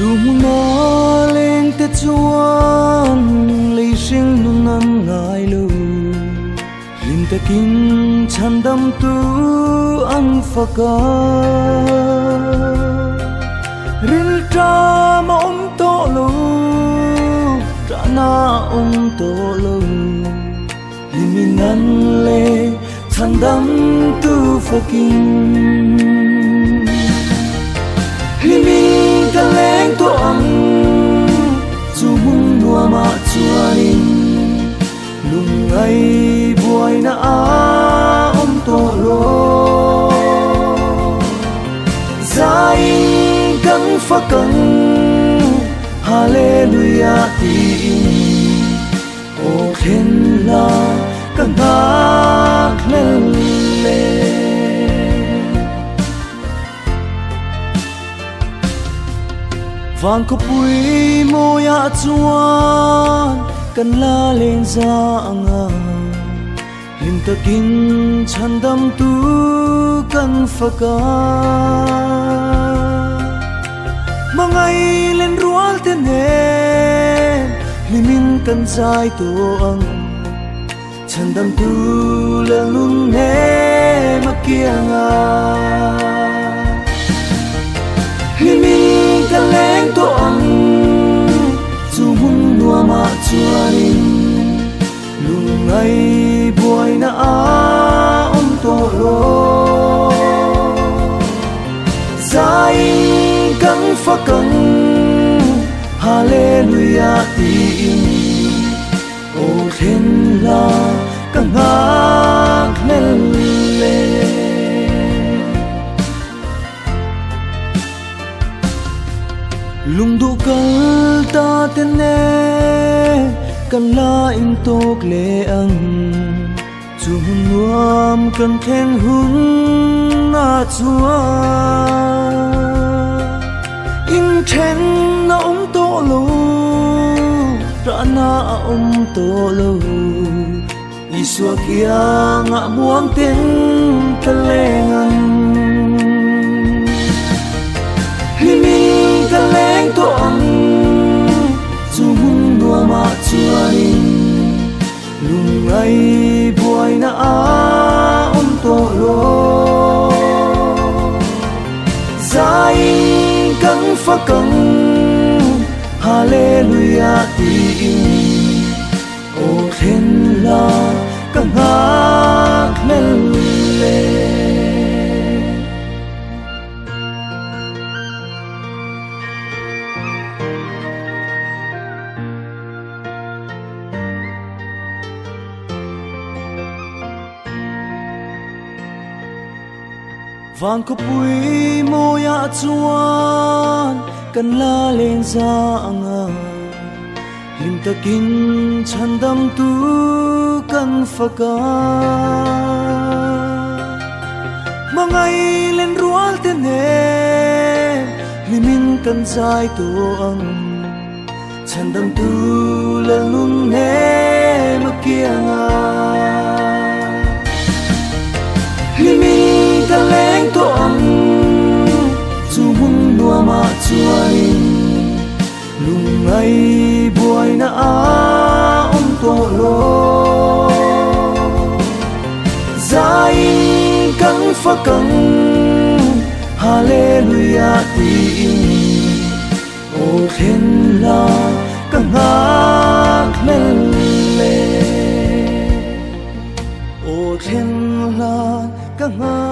Chung na lên te chuan lấy riêng nun năm ngài lu rin te kin chan dam tu an phaka rin tra ma to lu tra na to lu liminan le chan dam tu fakin limin ka leng to ang chumung nuwa ma chuanin lungai buai na to lo zain kan fakan hallelujah tin o khen la kan hak le vang ko pui mo ya chuan kan la lên ra anga lim takin chandam tu kan faka mangai lên rual te ne limin kan zai to ang chandam tu le lun ne makianga limin ka leng to ang chumung nuwa ma chuanin lungai buai na to lo zain kan fakan hallelujah tin o khen la kan hak le lung du kal ta tene kan la in tok le ang chung nuam kan khen hun na chua in chen na to lo ra na to lo iswa kia nga buang ten kalengan limin ka leng to ang chumung nuwa ma chuanin lungai buai na to lo zain kan fakan hallelujah tin o khen la kan hak le vang ko pui mo ya chuan kan la lên ra anga lim takin chandam tu kan faka mangai lên rual te ne limin kan zai to ang chandam tu le lun ne makianga limin ka leng to ang chumung nuwa ma chuanin lungai buai na to lo zain kan fakan hallelujah tin o khen la kan hak le o khen la kan